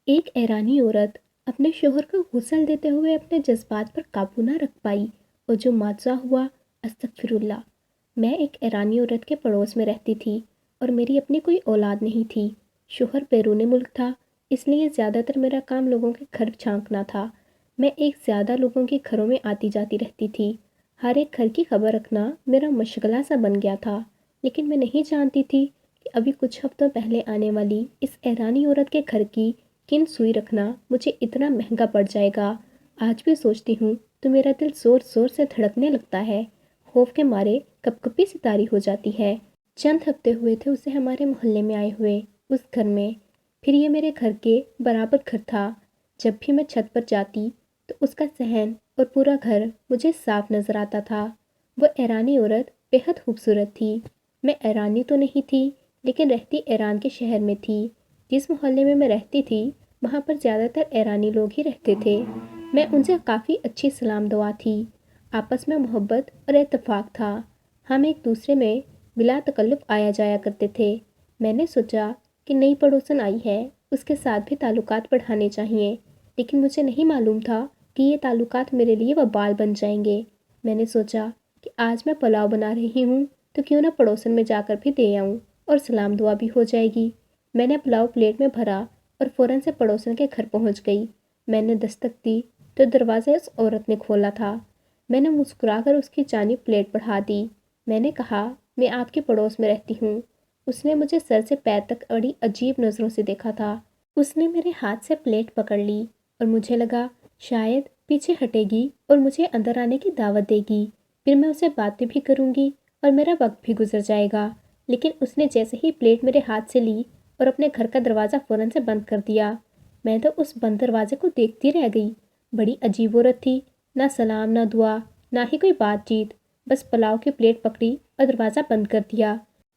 ایک ایرانی عورت اپنے شوہر کو غسل دیتے ہوئے اپنے جذبات پر قابو نہ رکھ پائی اور جو معجزہ ہوا، استغفر اللہ۔ میں ایک ایرانی عورت کے پڑوس میں رہتی تھی اور میری اپنی کوئی اولاد نہیں تھی۔ شوہر بیرون ملک تھا، اس لیے زیادہ تر میرا کام لوگوں کے گھر جھانکنا تھا۔ میں ایک زیادہ لوگوں کے گھروں میں آتی جاتی رہتی تھی۔ ہر ایک گھر کی خبر رکھنا میرا مشغلہ سا بن گیا تھا، لیکن میں نہیں جانتی تھی کہ ابھی کچھ ہفتوں پہلے آنے والی اس ایرانی عورت کے گھر کی کن سوئی رکھنا مجھے اتنا مہنگا پڑ جائے گا۔ آج بھی سوچتی ہوں تو میرا دل زور زور سے دھڑکنے لگتا ہے، خوف کے مارے کپ کپی سی طاری ہو جاتی ہے۔ چند ہفتے ہوئے تھے اسے ہمارے محلے میں آئے ہوئے، اس گھر میں، پھر یہ میرے گھر کے برابر گھر تھا۔ جب بھی میں چھت پر جاتی تو اس کا صحن اور پورا گھر مجھے صاف نظر آتا تھا۔ وہ ایرانی عورت بہت خوبصورت تھی۔ میں ایرانی تو نہیں تھی، لیکن رہتی ایران کے شہر میں تھی۔ جس محلے میں رہتی تھی وہاں پر زیادہ تر ایرانی لوگ ہی رہتے تھے۔ میں ان سے کافی اچھی سلام دعا تھی، آپس میں محبت اور اتفاق تھا۔ ہم ایک دوسرے میں بلا تکلف آیا جایا کرتے تھے۔ میں نے سوچا کہ نئی پڑوسن آئی ہے، اس کے ساتھ بھی تعلقات بڑھانے چاہیے، لیکن مجھے نہیں معلوم تھا کہ یہ تعلقات میرے لیے وبال بن جائیں گے۔ میں نے سوچا کہ آج میں پلاؤ بنا رہی ہوں تو کیوں نہ پڑوسن میں جا کر بھی دے آؤں اور سلام دعا بھی ہو جائے گی۔ میں نے پلاؤ پلیٹ میں بھرا اور فوراً سے پڑوسن کے گھر پہنچ گئی۔ میں نے دستک دی تو دروازہ اس عورت نے کھولا تھا۔ میں نے مسکرا کر اس کی جانب پلیٹ بڑھا دی۔ میں نے کہا، میں آپ کے پڑوس میں رہتی ہوں۔ اس نے مجھے سر سے پیر تک بڑی عجیب نظروں سے دیکھا تھا۔ اس نے میرے ہاتھ سے پلیٹ پکڑ لی اور مجھے لگا شاید پیچھے ہٹے گی اور مجھے اندر آنے کی دعوت دے گی، پھر میں اسے باتیں بھی کروں گی اور میرا وقت بھی گزر جائے گا۔ لیکن اس نے جیسے ہی پلیٹ میرے ہاتھ سے لی اور اپنے گھر کا دروازہ فوراً سے بند کر دیا۔ میں تو اس بند دروازے کو دیکھتی رہ گئی۔ بڑی عجیب عورت تھی، نہ سلام نہ دعا نہ ہی کوئی بات چیت، بس پلاؤ کی پلیٹ پکڑی اور دروازہ بند کر دیا۔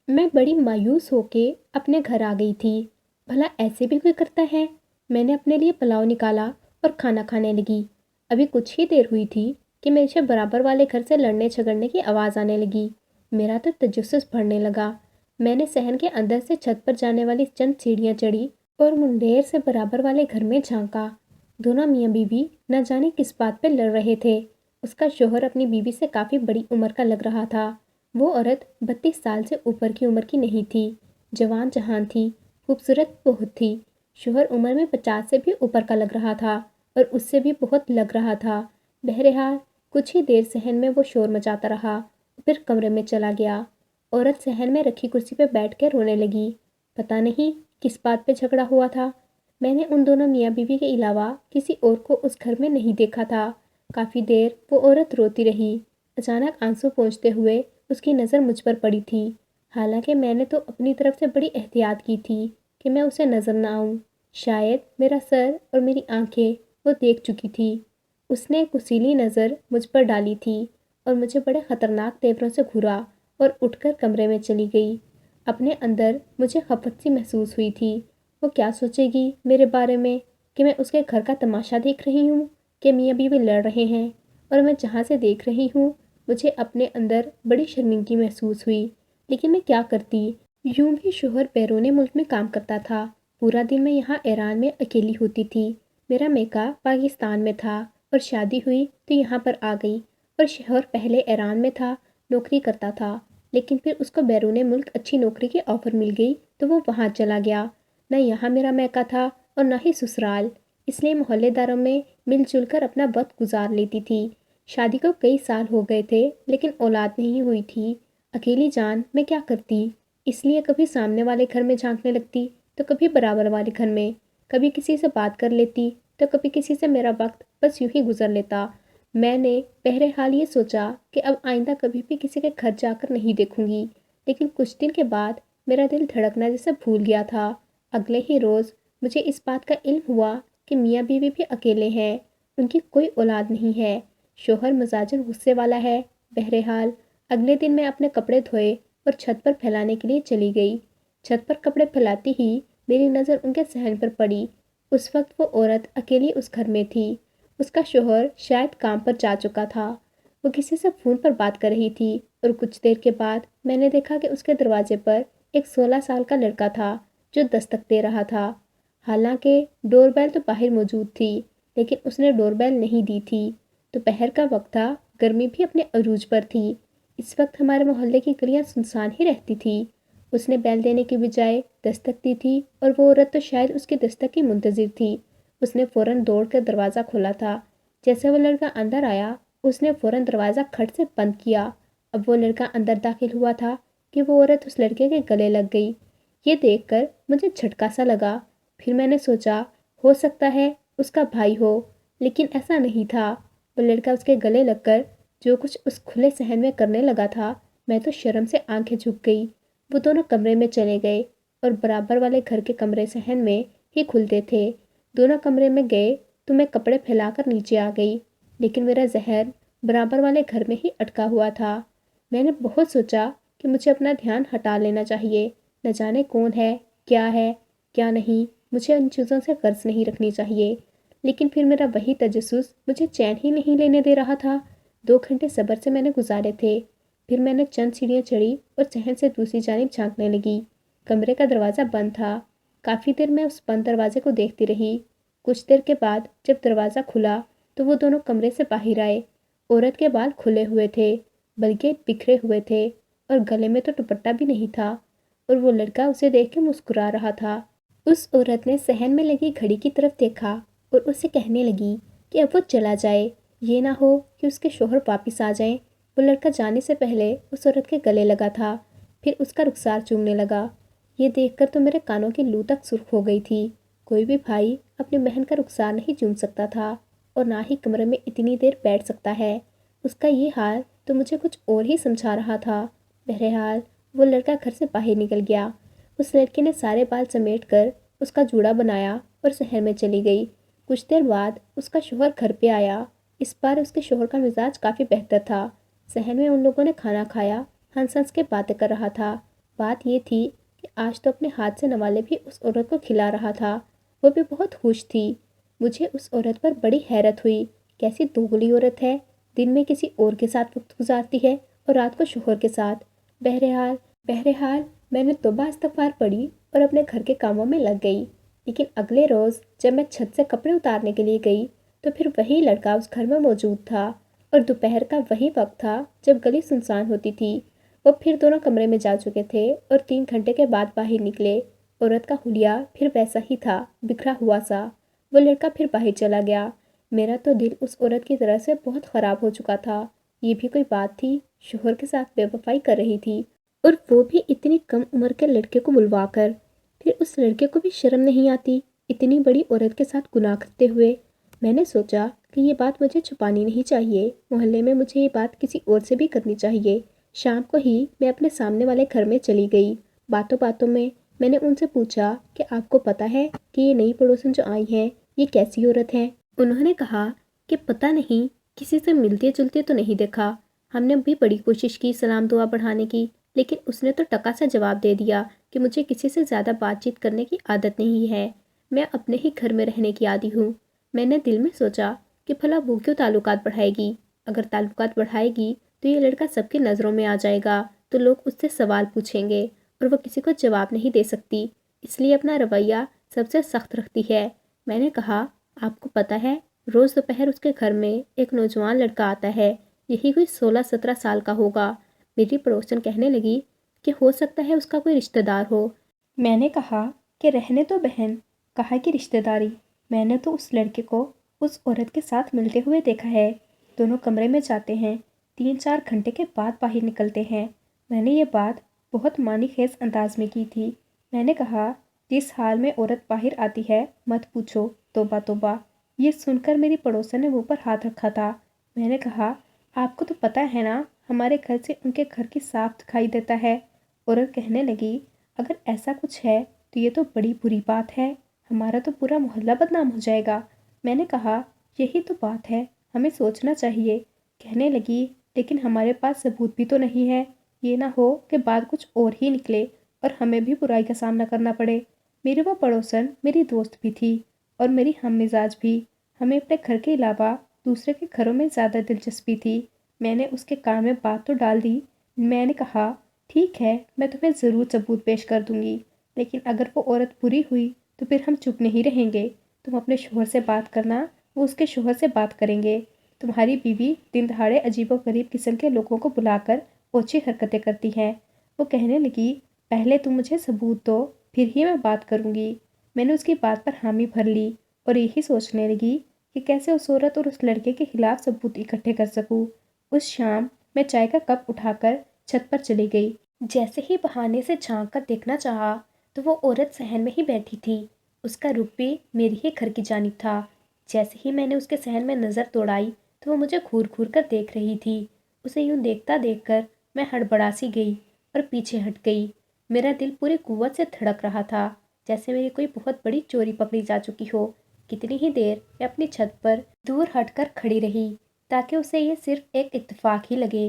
میں بڑی مایوس ہو کے اپنے گھر آ گئی تھی۔ بھلا ایسے بھی کوئی کرتا ہے؟ میں نے اپنے لیے پلاؤ نکالا اور کھانا کھانے لگی۔ ابھی کچھ ہی دیر ہوئی تھی کہ میرے برابر والے گھر سے لڑنے جھگڑنے کی آواز آنے لگی۔ میرا تو تجسس بڑھنے لگا۔ میں نے صحن کے اندر سے چھت پر جانے والی چند سیڑھیاں چڑھی اور منڈیر سے برابر والے گھر میں جھانکا۔ دونوں میاں بیوی نہ جانے کس بات پہ لڑ رہے تھے۔ اس کا شوہر اپنی بیوی سے کافی بڑی عمر کا لگ رہا تھا۔ وہ عورت 32 سال سے اوپر کی عمر کی نہیں تھی، جوان جہان تھی، خوبصورت بہت تھی۔ شوہر عمر میں 50 سے بھی اوپر کا لگ رہا تھا اور اس سے بھی بہت لگ رہا تھا۔ بہرحال کچھ ہی دیر صحن میں وہ شور مچاتا رہا، پھر کمرے میں چلا گیا۔ عورت صحن میں رکھی کرسی پہ بیٹھ کے رونے لگی۔ پتہ نہیں کس بات پہ جھگڑا ہوا تھا۔ میں نے ان دونوں میاں بیوی کے علاوہ کسی اور کو اس گھر میں نہیں دیکھا تھا۔ کافی دیر وہ عورت روتی رہی۔ اچانک آنسو پونچھتے ہوئے اس کی نظر مجھ پر پڑی تھی، حالانکہ میں نے تو اپنی طرف سے بڑی احتیاط کی تھی کہ میں اسے نظر نہ آؤں۔ شاید میرا سر اور میری آنکھیں وہ دیکھ چکی تھی۔ اس نے ایک کسیلی نظر مجھ پر ڈالی تھی اور مجھے بڑے خطرناک تیوروں سے گھورا اور اٹھ کر کمرے میں چلی گئی۔ اپنے اندر مجھے خفت سی محسوس ہوئی تھی۔ وہ کیا سوچے گی میرے بارے میں کہ میں اس کے گھر کا تماشا دیکھ رہی ہوں کہ میاں بیوی لڑ رہے ہیں، اور میں جہاں سے دیکھ رہی ہوں مجھے اپنے اندر بڑی شرمندگی محسوس ہوئی، لیکن میں کیا کرتی؟ یوں بھی شوہر بیرون ملک میں کام کرتا تھا، پورا دن میں یہاں ایران میں اکیلی ہوتی تھی۔ میرا میکا پاکستان میں تھا اور شادی ہوئی تو یہاں پر آ گئی، اور شوہر پہلے ایران میں تھا، نوکری کرتا تھا، لیکن پھر اس کو بیرون ملک اچھی نوکری کی آفر مل گئی تو وہ وہاں چلا گیا۔ نہ یہاں میرا میکا تھا اور نہ ہی سسرال، اس لیے محلے داروں میں مل جل کر اپنا وقت گزار لیتی تھی۔ شادی کو کئی سال ہو گئے تھے لیکن اولاد نہیں ہوئی تھی۔ اکیلی جان میں کیا کرتی؟ اس لیے کبھی سامنے والے گھر میں جھانکنے لگتی تو کبھی برابر والے گھر میں، کبھی کسی سے بات کر لیتی تو کبھی کسی سے میرا وقت بس یوں ہی گزر لیتا۔ میں نے بہرحال یہ سوچا کہ اب آئندہ کبھی بھی کسی کے گھر جا کر نہیں دیکھوں گی، لیکن کچھ دن کے بعد میرا دل دھڑکنا جیسے بھول گیا تھا۔ اگلے ہی روز مجھے اس بات کا علم ہوا کہ میاں بیوی بھی اکیلے ہیں، ان کی کوئی اولاد نہیں ہے، شوہر مزاجن غصے والا ہے۔ بہرحال اگلے دن میں اپنے کپڑے دھوئے اور چھت پر پھیلانے کے لیے چلی گئی۔ چھت پر کپڑے پھیلاتی ہی میری نظر ان کے صحن پر پڑی۔ اس وقت وہ عورت اکیلی اس گھر میں تھی۔ اس کا شوہر شاید کام پر جا چکا تھا۔ وہ کسی سے فون پر بات کر رہی تھی اور کچھ دیر کے بعد میں نے دیکھا کہ اس کے دروازے پر ایک 16 سال کا لڑکا تھا جو دستک دے رہا تھا۔ حالانکہ ڈور بیل تو باہر موجود تھی، لیکن اس نے ڈور بیل نہیں دی تھی۔ دوپہر کا وقت تھا، گرمی بھی اپنے عروج پر تھی۔ اس وقت ہمارے محلے کی گلیاں سنسان ہی رہتی تھی۔ اس نے بیل دینے کی بجائے دستک دی تھی، اور وہ عورت تو شاید اس کی دستک کی منتظر تھی۔ اس نے فوراً دوڑ کر دروازہ کھولا تھا۔ جیسے وہ لڑکا اندر آیا، اس نے فوراً دروازہ کھٹ سے بند کیا۔ اب وہ لڑکا اندر داخل ہوا تھا کہ وہ عورت اس لڑکے کے گلے لگ گئی۔ یہ دیکھ کر مجھے جھٹکا سا لگا۔ پھر میں نے سوچا ہو سکتا ہے اس کا بھائی ہو، لیکن ایسا نہیں تھا۔ وہ لڑکا اس کے گلے لگ کر جو کچھ اس کھلے صحن میں کرنے لگا تھا، میں تو شرم سے آنکھیں جھک گئی۔ وہ دونوں کمرے میں چلے گئے، اور برابر والے گھر کے کمرے صحن میں ہی کھلتے تھے۔ دونوں کمرے میں گئے تو میں کپڑے پھیلا کر نیچے آ گئی، لیکن میرا ذہن برابر والے گھر میں ہی اٹکا ہوا تھا۔ میں نے بہت سوچا کہ مجھے اپنا دھیان ہٹا لینا چاہیے، نہ جانے کون ہے کیا نہیں، مجھے ان چیزوں سے غرض نہیں رکھنی چاہیے۔ لیکن پھر میرا وہی تجسس مجھے چین ہی نہیں لینے دے رہا تھا۔ 2 گھنٹے صبر سے میں نے گزارے تھے۔ پھر میں نے چند سیڑھیاں چڑھی اور صحن سے دوسری جانب جھانکنے لگی۔ کمرے کا دروازہ بند تھا۔ کافی دیر میں اس بند دروازے کو دیکھتی رہی۔ کچھ دیر کے بعد جب دروازہ کھلا تو وہ دونوں کمرے سے باہر آئے۔ عورت کے بال کھلے ہوئے تھے، بلکہ بکھرے ہوئے تھے، اور گلے میں تو دوپٹہ بھی نہیں تھا، اور وہ لڑکا اسے دیکھ کے مسکرا رہا تھا۔ اس عورت نے صحن میں لگی گھڑی کی طرف دیکھا اور اسے کہنے لگی کہ اب وہ چلا جائے، یہ نہ ہو کہ اس کے شوہر واپس آ جائیں۔ وہ لڑکا جانے سے پہلے اس عورت کے گلے لگا تھا، پھر اس کا رخسار چومنے لگا۔ یہ دیکھ کر تو میرے کانوں کی لو تک سرخ ہو گئی تھی۔ کوئی بھی بھائی اپنی بہن کا رخسار نہیں چوم سکتا تھا، اور نہ ہی کمرے میں اتنی دیر بیٹھ سکتا ہے۔ اس کا یہ حال تو مجھے کچھ اور ہی سمجھا رہا تھا۔ بہرحال وہ لڑکا گھر سے باہر نکل گیا۔ اس لڑکے نے سارے بال سمیٹ کر اس کا جوڑا بنایا اور شہر میں چلی گئی۔ کچھ دیر بعد اس کا شوہر گھر پہ آیا۔ اس بار اس کے شوہر کا مزاج کافی بہتر تھا۔ صحن میں ان لوگوں نے کھانا کھایا، ہنس ہنس کے باتیں کر رہا تھا۔ بات یہ تھی کہ آج تو اپنے ہاتھ سے نوالے بھی اس عورت کو کھلا رہا تھا۔ وہ بھی بہت خوش تھی۔ مجھے اس عورت پر بڑی حیرت ہوئی۔ کیسی دوگلی عورت ہے، دن میں کسی اور کے ساتھ وقت گزارتی ہے اور رات کو شوہر کے ساتھ۔ بہرحال میں نے توبہ استغفار پڑھی اور اپنے گھر کے کاموں میں لگ گئی۔ لیکن اگلے روز جب میں چھت سے کپڑے اتارنے کے لیے گئی تو پھر وہی لڑکا اس گھر میں موجود تھا، اور دوپہر کا وہی وقت تھا جب گلی سنسان ہوتی تھی۔ وہ پھر دونوں کمرے میں جا چکے تھے اور 3 گھنٹے کے بعد باہر نکلے۔ عورت کا حلیہ پھر ویسا ہی تھا، بکھرا ہوا سا۔ وہ لڑکا پھر باہر چلا گیا۔ میرا تو دل اس عورت کی طرح سے بہت خراب ہو چکا تھا۔ یہ بھی کوئی بات تھی، شوہر کے ساتھ بے وفائی کر رہی تھی، اور وہ بھی اتنی کم عمر کے لڑکے کو بلوا کر۔ پھر اس لڑکے کو بھی شرم نہیں آتی اتنی بڑی عورت کے ساتھ گناہ کرتے ہوئے۔ میں نے سوچا کہ یہ بات مجھے چھپانی نہیں چاہیے، محلے میں مجھے یہ بات کسی اور سے بھی کرنی چاہیے۔ شام کو ہی میں اپنے سامنے والے گھر میں چلی گئی۔ باتوں باتوں میں نے ان سے پوچھا کہ آپ کو پتہ ہے کہ یہ نئی پڑوسن جو آئی ہیں یہ کیسی عورت ہے؟ انہوں نے کہا کہ پتہ نہیں، کسی سے ملتے جلتے تو نہیں دیکھا۔ ہم نے بھی بڑی کوشش کی سلام دعا بڑھانے کی، لیکن اس نے تو ٹکا سا جواب دے دیا کہ مجھے کسی سے زیادہ بات چیت کرنے کی عادت نہیں ہے، میں اپنے ہی گھر میں رہنے کی عادی ہوں۔ میں نے دل میں سوچا کہ بھلا وہ کیوں تعلقات بڑھائے گی؟ اگر تعلقات بڑھائے گی تو یہ لڑکا سب کی نظروں میں آ جائے گا، تو لوگ اس سے سوال پوچھیں گے اور وہ کسی کو جواب نہیں دے سکتی، اس لیے اپنا رویہ سب سے سخت رکھتی ہے۔ میں نے کہا آپ کو پتہ ہے روز دوپہر اس کے گھر میں ایک نوجوان لڑکا آتا ہے، یہی کوئی 16-17 سال کا ہوگا۔ میری پڑوسن کہنے لگی کہ ہو سکتا ہے اس کا کوئی رشتہ دار ہو۔ میں نے کہا کہ رہنے تو بہن، کہا کہ رشتہ داری؟ میں نے تو اس لڑکے کو اس عورت کے ساتھ ملتے ہوئے دیکھا ہے۔ دونوں کمرے میں جاتے ہیں، 3-4 گھنٹے کے بعد باہر نکلتے ہیں۔ میں نے یہ بات بہت معنی خیز انداز میں کی تھی۔ میں نے کہا جس حال میں عورت باہر آتی ہے مت پوچھو، توبہ توبہ۔ یہ سن کر میری پڑوسن نے منہ پر ہاتھ رکھا تھا۔ میں نے کہا آپ کو تو پتہ ہے نا، ہمارے گھر سے ان کے گھر کی صاف دکھائی دیتا ہے۔ عورت کہنے لگی اگر ایسا کچھ ہے تو یہ تو بڑی بری بات ہے، ہمارا تو پورا محلہ بدنام ہو جائے گا۔ میں نے کہا یہی تو بات ہے، ہمیں سوچنا چاہیے۔ کہنے لگی لیکن ہمارے پاس ثبوت بھی تو نہیں ہے، یہ نہ ہو کہ بعد کچھ اور ہی نکلے اور ہمیں بھی برائی کا سامنا کرنا پڑے۔ میری وہ پڑوسن میری دوست بھی تھی اور میری ہم مزاج بھی۔ ہمیں اپنے گھر کے علاوہ دوسرے کے گھروں میں زیادہ دلچسپی تھی۔ میں نے اس کے کان میں بات تو ڈال دی۔ میں نے کہا ٹھیک ہے، میں تمہیں ضرور ثبوت پیش کر دوں گی، لیکن اگر وہ عورت بری ہوئی تو پھر ہم چپ نہیں رہیں گے۔ تم اپنے شوہر سے بات کرنا، وہ اس کے شوہر سے بات کریں گے۔ تمہاری بیوی دن دہاڑے عجیب و غریب قسم کے لوگوں کو بلا کر اوچھی حرکتیں کرتی ہے۔ وہ کہنے لگی، پہلے تم مجھے ثبوت دو، پھر ہی میں بات کروں گی۔ میں نے اس کی بات پر حامی بھر لی اور یہی سوچنے لگی کہ کیسے اس عورت اور اس لڑکے کے خلاف ثبوت اکٹھے کر سکوں۔ اس شام میں چائے کا کپ اٹھا کر چھت پر چلی گئی۔ جیسے ہی بہانے سے جھانک کر دیکھنا چاہا تو وہ عورت صحن میں ہی بیٹھی تھی۔ اس کا رخ بھی میری ہی گھر کی جانب تھا۔ جیسے ہی میں نے اس کے صحن میں نظر دوڑائی تو وہ مجھے گھور گھور کر دیکھ رہی تھی۔ اسے یوں دیکھتا دیکھ کر میں ہڑبڑا سی گئی اور پیچھے ہٹ گئی۔ میرا دل پوری قوت سے دھڑک رہا تھا، جیسے میری کوئی بہت بڑی چوری پکڑی جا چکی ہو۔ کتنی ہی دیر میں اپنی چھت پر دور ہٹ کر کھڑی رہی تاکہ اسے یہ صرف ایک اتفاق ہی لگے۔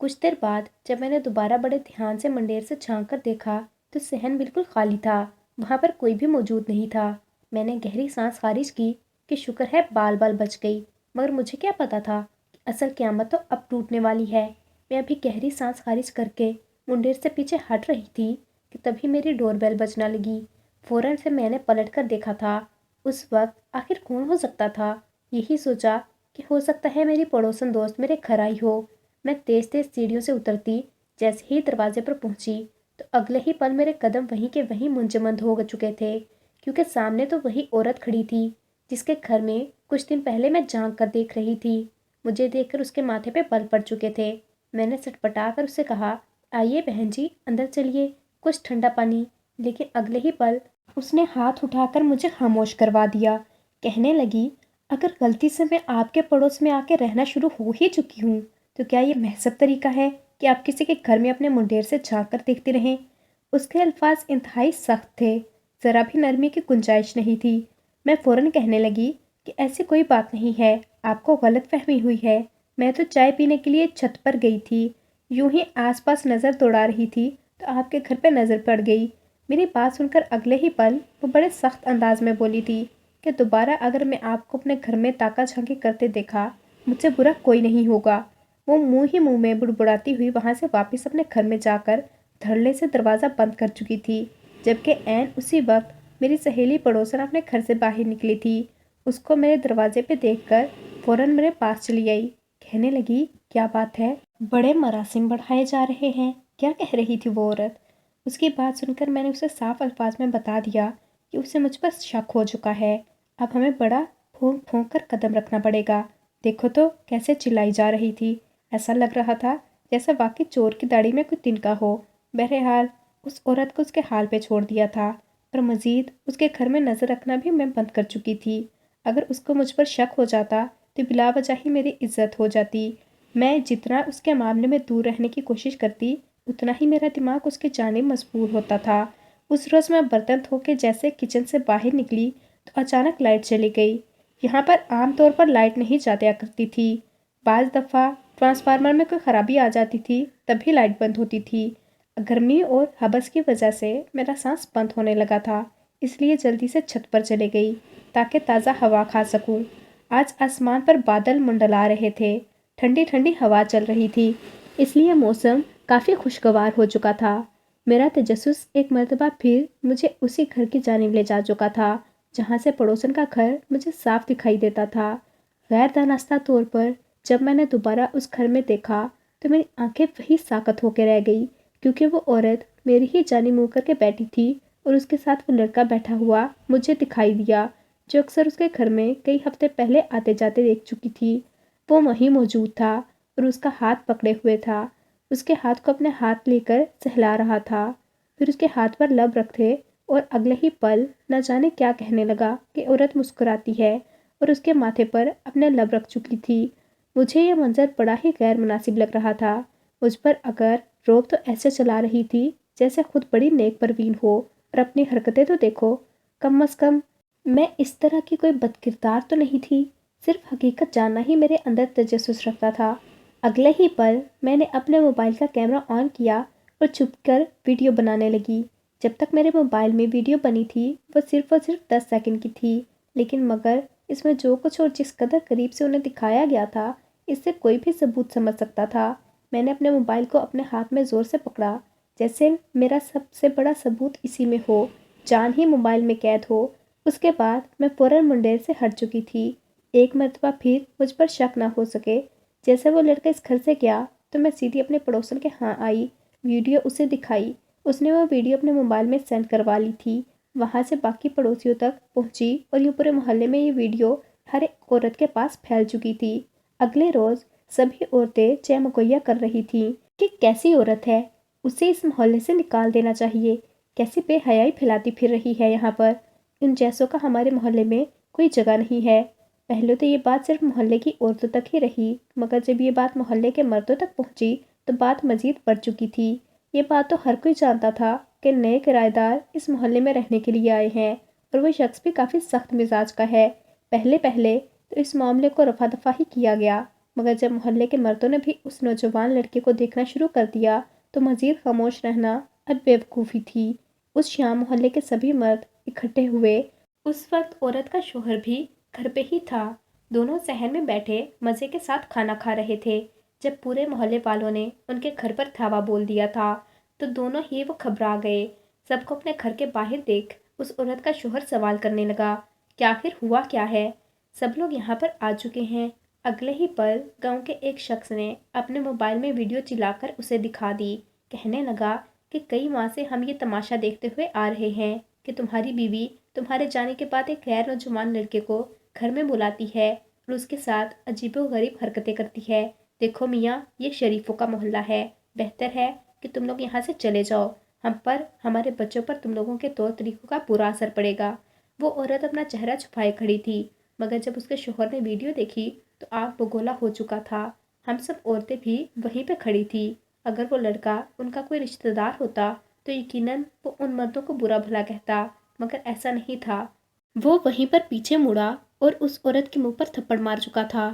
کچھ دیر بعد جب میں نے دوبارہ بڑے دھیان سے منڈیر سے جھانک کر دیکھا تو صحن بالکل خالی تھا، وہاں پر کوئی بھی موجود نہیں تھا۔ میں نے گہری سانس خارج کی کہ شکر ہے بال بال بچ گئی، مگر مجھے کیا پتا تھا کہ اصل قیامت تو اب ٹوٹنے والی ہے۔ میں ابھی گہری سانس خارج کر کے منڈیر سے پیچھے ہٹ رہی تھی کہ تبھی میری ڈور بیل بجنا لگی۔ فوراً سے میں نے پلٹ کر دیکھا تھا۔ اس وقت آخر کون ہو سکتا تھا؟ یہی سوچا کہ ہو سکتا ہے میری پڑوسن دوست میرے گھر آئی ہو۔ میں تیز تیز سیڑھیوں سے اترتی، جیسے ہی دروازے پر پہنچی تو اگلے ہی پل میرے قدم وہیں کے وہیں منجمد ہو چکے تھے، کیونکہ سامنے تو وہی عورت کھڑی تھی جس کے گھر میں کچھ دن پہلے میں جھانک کر دیکھ رہی تھی۔ مجھے دیکھ کر اس کے ماتھے پہ بل پڑ چکے تھے۔ میں نے سٹپٹا کر اس سے کہا، آئیے بہن جی، اندر چلیے، کچھ ٹھنڈا پانی۔ لیکن اگلے ہی پل اس نے ہاتھ اٹھا کر مجھے خاموش کروا دیا۔ کہنے لگی، اگر غلطی سے میں آپ کے پڑوس میں آ کے رہنا شروع ہو ہی چکی ہوں تو کیا یہ محض طریقہ ہے کہ آپ کسی کے گھر میں اپنے منڈیر سے جھانک کر دیکھتے رہیں؟ اس کے الفاظ انتہائی سخت تھے، ذرا بھی نرمی کی گنجائش نہیں تھی۔ میں فوراً کہنے لگی کہ ایسی کوئی بات نہیں ہے، آپ کو غلط فہمی ہوئی ہے۔ میں تو چائے پینے کے لیے چھت پر گئی تھی، یوں ہی آس پاس نظر دوڑا رہی تھی تو آپ کے گھر پہ نظر پڑ گئی۔ میری بات سن کر اگلے ہی پل وہ بڑے سخت انداز میں بولی تھی کہ دوبارہ اگر میں آپ کو اپنے گھر میں تاکہ جھانکی کرتے دیکھا، مجھ سے برا کوئی نہیں ہوگا۔ وہ منہ ہی منہ میں بڑبڑاتی ہوئی وہاں سے واپس اپنے گھر میں جا کر دھڑلے سے دروازہ بند کر چکی تھی، جبکہ عین اسی وقت میری سہیلی پڑوسن اپنے گھر سے باہر نکلی تھی۔ اس کو میرے دروازے پہ دیکھ کر فوراً میرے پاس چلی آئی۔ کہنے لگی، کیا بات ہے؟ بڑے مراسم بڑھائے جا رہے ہیں، کیا کہہ رہی تھی وہ عورت؟ اس کی بات سن کر میں نے اسے صاف الفاظ میں بتا دیا کہ اسے مجھ پر شک ہو چکا ہے، اب ہمیں بڑا پھونک پھونک کر قدم رکھنا پڑے گا۔ دیکھو تو کیسے چلائی جا رہی تھی، ایسا لگ رہا تھا جیسے واقعی چور کی داڑھی میں کوئی تنکا ہو۔ بہرحال اس عورت کو اس کے حال پہ چھوڑ دیا تھا اور مزید اس کے گھر میں نظر رکھنا بھی میں بند کر چکی تھی۔ اگر اس کو مجھ پر شک ہو جاتا تو بلا وجہ ہی میری عزت ہو جاتی۔ میں جتنا اس کے معاملے میں دور رہنے کی کوشش کرتی اتنا ہی میرا دماغ اس کی جانب مجبور ہوتا تھا۔ اس روز میں برتن دھو کے جیسے کچن سے باہر نکلی تو اچانک لائٹ چلی گئی۔ یہاں پر عام طور پر لائٹ نہیں جایا کرتی تھی، بعض دفعہ ٹرانسفارمر میں کوئی خرابی آ جاتی تھی تب بھی لائٹ بند ہوتی تھی۔ گرمی اور حبس کی وجہ سے میرا سانس بند ہونے لگا تھا، اس لیے جلدی سے چھت پر چلے گئی تاکہ تازہ ہوا کھا سکوں۔ آج آسمان پر بادل منڈلا رہے تھے، ٹھنڈی ٹھنڈی ہوا چل رہی تھی، اس لیے موسم کافی خوشگوار ہو چکا تھا۔ میرا تجسس ایک مرتبہ پھر مجھے اسی گھر کی جانب لے جا چکا تھا جہاں سے پڑوسن کا گھر مجھے صاف دکھائی دیتا تھا۔ غیر دانستہ طور پر جب میں نے دوبارہ اس گھر میں دیکھا تو میری آنکھیں وہی ساکت ہو کے رہ گئی، کیونکہ وہ عورت میری ہی جانب منہ کر کے بیٹھی تھی اور اس کے ساتھ وہ لڑکا بیٹھا ہوا مجھے دکھائی دیا جو اکثر اس کے گھر میں کئی ہفتے پہلے آتے جاتے دیکھ چکی تھی۔ وہ وہیں موجود تھا اور اس کا ہاتھ پکڑے ہوئے تھا، اس کے ہاتھ کو اپنے ہاتھ لے کر سہلا رہا تھا، پھر اس کے ہاتھ پر لب رکھے اور اگلے ہی پل نہ جانے کیا کہنے لگا کہ عورت مسکراتی ہے اور اس کے ماتھے پر اپنے لب رکھ چکی تھی۔ مجھے یہ منظر بڑا ہی غیر مناسب لگ رہا تھا۔ مجھ پر اگر روب تو ایسے چلا رہی تھی جیسے خود بڑی نیک پروین ہو، اور اپنی حرکتیں تو دیکھو، کم از کم میں اس طرح کی کوئی بد کردار تو نہیں تھی۔ صرف حقیقت جاننا ہی میرے اندر تجسس رکھتا تھا۔ اگلے ہی پل میں نے اپنے موبائل کا کیمرہ آن کیا اور چھپ کر ویڈیو بنانے لگی۔ جب تک میرے موبائل میں ویڈیو بنی تھی وہ صرف 10 سیکنڈ کی تھی، لیکن مگر اس میں جو کچھ اور جس قدر قریب سے انہیں دکھایا گیا تھا اس سے کوئی بھی ثبوت سمجھ سکتا تھا۔ میں نے اپنے موبائل کو اپنے ہاتھ میں زور سے پکڑا، جیسے میرا سب سے بڑا ثبوت اسی میں ہو جان ہی موبائل میں قید ہو۔ اس کے بعد میں فوراً منڈیر سے ہٹ چکی تھی۔ ایک مرتبہ پھر مجھ پر شک نہ ہو سکے، جیسے وہ لڑکا اس گھر سے گیا تو میں سیدھی اپنے پڑوسن کے ہاں آئی، ویڈیو اسے دکھائی۔ اس نے وہ ویڈیو اپنے موبائل میں سینڈ کروا لی تھی۔ وہاں سے باقی پڑوسیوں تک پہنچی اور یہ پورے محلے میں یہ ویڈیو ہر ایک عورت کے پاس پھیل چکی تھی۔ اگلے روز سبھی عورتیں چہ مگویا کر رہی تھیں کہ کیسی عورت ہے، اسے اس محلے سے نکال دینا چاہیے، کیسی بے حیائی پھیلاتی پھر رہی ہے یہاں پر، ان جیسوں کا ہمارے محلے میں کوئی جگہ نہیں ہے۔ پہلے تو یہ بات صرف محلے کی عورتوں تک ہی رہی، مگر جب یہ بات محلے کے مردوں تک پہنچی تو بات مزید بڑھ چکی تھی۔ یہ بات تو ہر کوئی جانتا تھا کہ نئے کرایہ دار اس محلے میں رہنے کے لیے آئے ہیں اور وہ شخص بھی کافی سخت مزاج کا ہے۔ پہلے تو اس معاملے کو رفع دفع ہی کیا گیا، مگر جب محلے کے مردوں نے بھی اس نوجوان لڑکے کو دیکھنا شروع کر دیا تو مزید خاموش رہنا اب بیوقوفی تھی۔ اس شام محلے کے سبھی مرد اکٹھے ہوئے۔ اس وقت عورت کا شوہر بھی گھر پہ ہی تھا۔ دونوں صحن میں بیٹھے مزے کے ساتھ کھانا کھا رہے تھے۔ جب پورے محلے والوں نے ان کے گھر پر دھاوا بول دیا تھا تو دونوں ہی وہ گھبرا گئے۔ سب کو اپنے گھر کے باہر دیکھ اس عورت کا شوہر سوال کرنے لگا کہ آخر ہوا کیا ہے؟ سب لوگ یہاں پر آ چکے ہیں۔ اگلے ہی پل گاؤں کے ایک شخص نے اپنے موبائل میں ویڈیو چلا کر اسے دکھا دی۔ کہنے لگا کہ کئی ماہ سے ہم یہ تماشا دیکھتے ہوئے آ رہے ہیں کہ تمہاری بیوی تمہارے جانے کے بعد ایک غیر نوجوان لڑکے کو گھر میں بلاتی ہے اور اس کے ساتھ عجیب و غریب حرکتیں کرتی ہے۔ دیکھو میاں، یہ شریفوں کا محلہ ہے، بہتر ہے کہ تم لوگ یہاں سے چلے جاؤ، ہم پر، ہمارے بچوں پر تم لوگوں کے طور طریقوں کا برا اثر پڑے گا۔ وہ عورت اپنا چہرہ چھپائے کھڑی تھی، مگر جب اس کے شوہر نے ویڈیو دیکھی تو آگ بگولا ہو چکا تھا۔ ہم سب عورتیں بھی وہیں پہ کھڑی تھی۔ اگر وہ لڑکا ان کا کوئی رشتہ دار ہوتا تو یقیناً وہ ان مردوں کو برا بھلا کہتا، مگر ایسا نہیں تھا۔ وہ وہیں پر پیچھے مڑا اور اس عورت کے منہ پر تھپڑ مار چکا تھا۔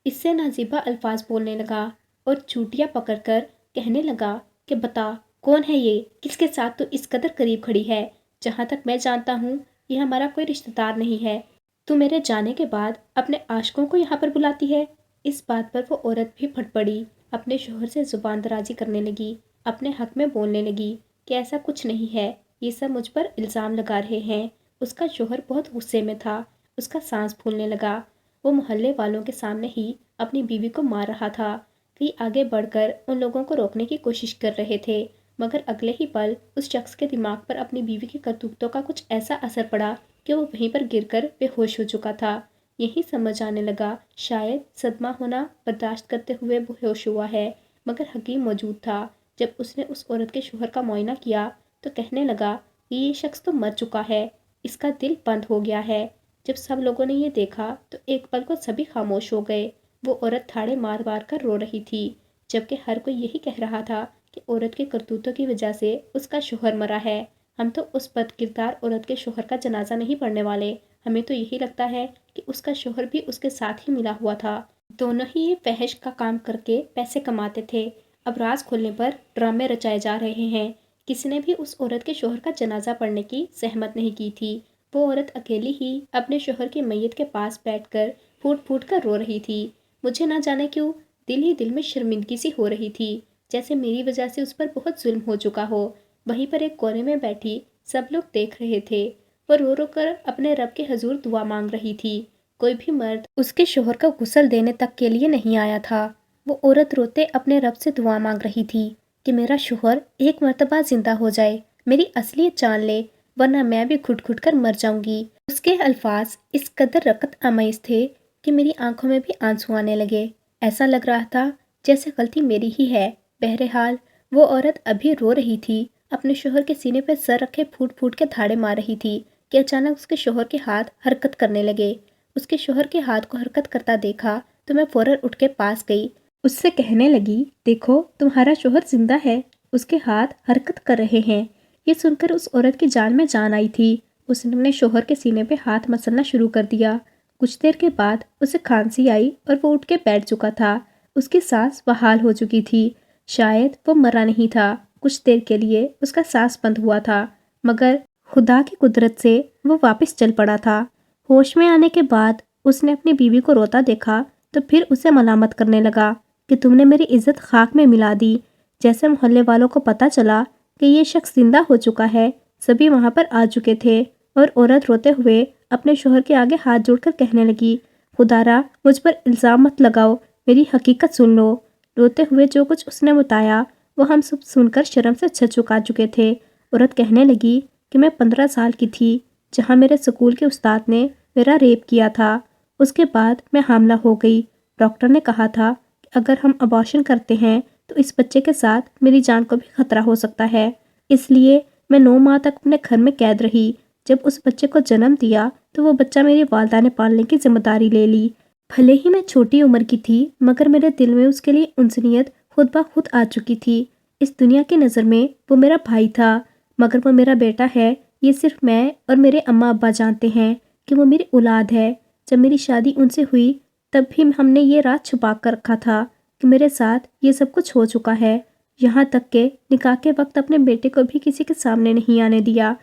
اس سے نازیبہ الفاظ بولنے لگا اور چوٹیاں پکڑ کر کہنے لگا کہ بتا کون ہے یہ، کس کے ساتھ تو اس قدر قریب کھڑی ہے؟ جہاں تک میں جانتا ہوں یہ ہمارا کوئی رشتہ دار نہیں ہے، تو میرے جانے کے بعد اپنے عاشقوں کو یہاں پر بلاتی ہے۔ اس بات پر وہ عورت بھی پھٹ پڑی، اپنے شوہر سے زبان درازی کرنے لگی، اپنے حق میں بولنے لگی کہ ایسا کچھ نہیں ہے، یہ سب مجھ پر الزام لگا رہے ہیں۔ اس کا شوہر بہت غصے میں تھا، اس کا سانس پھولنے لگا۔ وہ محلے والوں کے سامنے ہی اپنی بیوی کو مار رہا تھا۔ کئی آگے بڑھ کر ان لوگوں کو روکنے کی کوشش کر رہے تھے، مگر اگلے ہی پل اس شخص کے دماغ پر اپنی بیوی کی کرتوتوں کا کچھ ایسا اثر پڑا کہ وہ وہیں پر گر کر بے ہوش ہو چکا تھا۔ یہی سمجھ آنے لگا شاید صدمہ ہونا برداشت کرتے ہوئے بے ہوش ہوا ہے، مگر حکیم موجود تھا۔ جب اس نے اس عورت کے شوہر کا معائنہ کیا تو کہنے لگا کہ یہ شخص تو مر چکا ہے، اس کا دل بند ہو گیا ہے۔ جب سب لوگوں نے یہ دیکھا تو ایک پل کو سبھی خاموش ہو گئے۔ وہ عورت تھاڑے مار مار کر رو رہی تھی، جبکہ ہر کوئی یہی کہہ رہا تھا کہ عورت کے کرتوتوں کی وجہ سے اس کا شوہر مرا ہے۔ ہم تو اس بد کردار عورت کے شوہر کا جنازہ نہیں پڑھنے والے، ہمیں تو یہی لگتا ہے کہ اس کا شوہر بھی اس کے ساتھ ہی ملا ہوا تھا۔ دونوں ہی یہ فحش کا کام کر کے پیسے کماتے تھے۔ اب راز کھولنے پر ڈرامے رچائے جا رہے ہیں۔ کسی نے بھی اس عورت کے شوہر کا جنازہ پڑھنے کی زحمت نہیں کی تھی۔ وہ عورت اکیلی ہی اپنے شوہر کی میت کے پاس بیٹھ کر پھوٹ پھوٹ کر رو رہی تھی۔ مجھے نہ جانے کیوں دل ہی دل میں شرمندگی سی ہو رہی تھی، جیسے میری وجہ سے اس پر بہت ظلم ہو چکا ہو۔ وہیں پر ایک کونے میں بیٹھی سب لوگ دیکھ رہے تھے، وہ رو رو کر اپنے رب کے حضور دعا مانگ رہی تھی۔ کوئی بھی مرد اس کے شوہر کا غسل دینے تک کے لیے نہیں آیا تھا۔ وہ عورت روتے اپنے رب سے دعا مانگ رہی تھی کہ میرا شوہر ایک مرتبہ زندہ ہو جائے، میری اصلیت جان لے، ورنہ میں بھی گھٹ گھٹ کر مر جاؤں گی۔ اس کے الفاظ اس قدر رقت آمیز تھے کہ میری آنکھوں میں بھی آنسو آنے لگے۔ ایسا لگ رہا تھا جیسے غلطی میری ہی ہے۔ بہرحال وہ عورت ابھی رو رہی تھی، اپنے شوہر کے سینے پہ سر رکھے پھوٹ پھوٹ کے دھاڑے مار رہی تھی کہ اچانک اس کے شوہر کے ہاتھ حرکت کرنے لگے۔ اس کے شوہر کے ہاتھ کو حرکت کرتا دیکھا تو میں فوراً اٹھ کے پاس گئی، اس سے کہنے لگی دیکھو تمہارا شوہر زندہ ہے، اس کے ہاتھ حرکت کر رہے ہیں۔ یہ سن کر اس عورت کی جان میں جان آئی تھی۔ اس نے اپنے شوہر کے سینے پہ ہاتھ مسلنا شروع کر دیا۔ کچھ دیر کے بعد اسے کھانسی آئی اور وہ اٹھ کے بیٹھ چکا تھا۔ اس کی سانس بحال ہو چکی تھی، شاید وہ مرا نہیں تھا۔ کچھ دیر کے لیے اس کا سانس بند ہوا تھا، مگر خدا کی قدرت سے وہ واپس چل پڑا تھا۔ ہوش میں آنے کے بعد اس نے اپنی بیوی کو روتا دیکھا تو پھر اسے ملامت کرنے لگا کہ تم نے میری عزت خاک میں ملا دی۔ جیسے محلے والوں کو پتہ چلا کہ یہ شخص زندہ ہو چکا ہے سبھی وہاں پر آ چکے تھے اور عورت روتے ہوئے اپنے شوہر کے آگے ہاتھ جوڑ کر کہنے لگی، خدا را مجھ پر الزام مت لگاؤ، میری حقیقت سن لو۔ روتے ہوئے جو کچھ اس نے بتایا وہ ہم سب سن کر شرم سے چھچکا چکے تھے۔ عورت کہنے لگی کہ میں 15 سال کی تھی جہاں میرے سکول کے استاد نے میرا ریپ کیا تھا۔ اس کے بعد میں حاملہ ہو گئی۔ ڈاکٹر نے کہا تھا کہ اگر ہم ابارشن کرتے ہیں تو اس بچے کے ساتھ میری جان کو بھی خطرہ ہو سکتا ہے، اس لیے میں 9 ماہ تک اپنے گھر میں قید رہی۔ جب اس بچے کو جنم دیا تو وہ بچہ میری والدہ نے پالنے کی ذمہ داری لے لی۔ بھلے ہی میں چھوٹی عمر کی تھی مگر میرے دل میں اس کے لیے انسانیت خود بخود آ چکی تھی۔ اس دنیا کی نظر میں وہ میرا بھائی تھا مگر وہ میرا بیٹا ہے، یہ صرف میں اور میرے اماں ابا جانتے ہیں کہ وہ میری اولاد ہے۔ جب میری شادی ان سے ہوئی تب بھی ہم نے یہ راز چھپا کر رکھا تھا کہ میرے ساتھ یہ سب کچھ ہو چکا ہے، یہاں تک کہ نکاح کے وقت اپنے بیٹے کو بھی کسی کے سامنے نہیں آنے دیا۔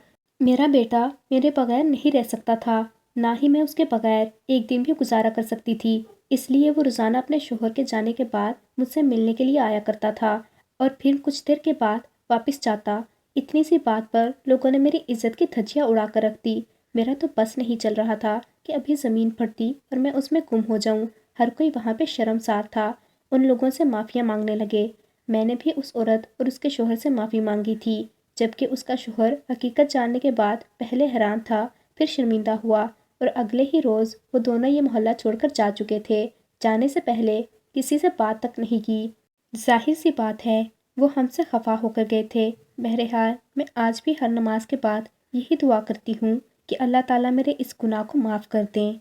میرا بیٹا میرے بغیر نہیں رہ سکتا تھا، نہ ہی میں اس کے بغیر ایک دن بھی گزارا کر سکتی تھی، اس لیے وہ روزانہ اپنے شوہر کے جانے کے بعد مجھ سے ملنے کے لیے آیا کرتا تھا اور پھر کچھ دیر کے بعد واپس جاتا۔ اتنی سی بات پر لوگوں نے میری عزت کی دھجیاں اڑا کر رکھ دی۔ میرا تو بس نہیں چل رہا تھا کہ ابھی زمین پھٹتی اور میں اس میں گم ہو جاؤں۔ ہر کوئی وہاں پہ شرمسار تھا، ان لوگوں سے معافیاں مانگنے لگے۔ میں نے بھی اس عورت اور اس کے شوہر سے معافی مانگی تھی، جبکہ اس کا شوہر حقیقت جاننے کے بعد پہلے حیران تھا، پھر شرمندہ ہوا اور اگلے ہی روز وہ دونوں یہ محلہ چھوڑ کر جا چکے تھے۔ جانے سے پہلے کسی سے بات تک نہیں کی۔ ظاہر سی بات ہے وہ ہم سے خفا ہو کر گئے تھے۔ بہرحال میں آج بھی ہر نماز کے بعد یہی دعا کرتی ہوں کہ اللہ تعالیٰ میرے اس گناہ کو معاف کر دیں۔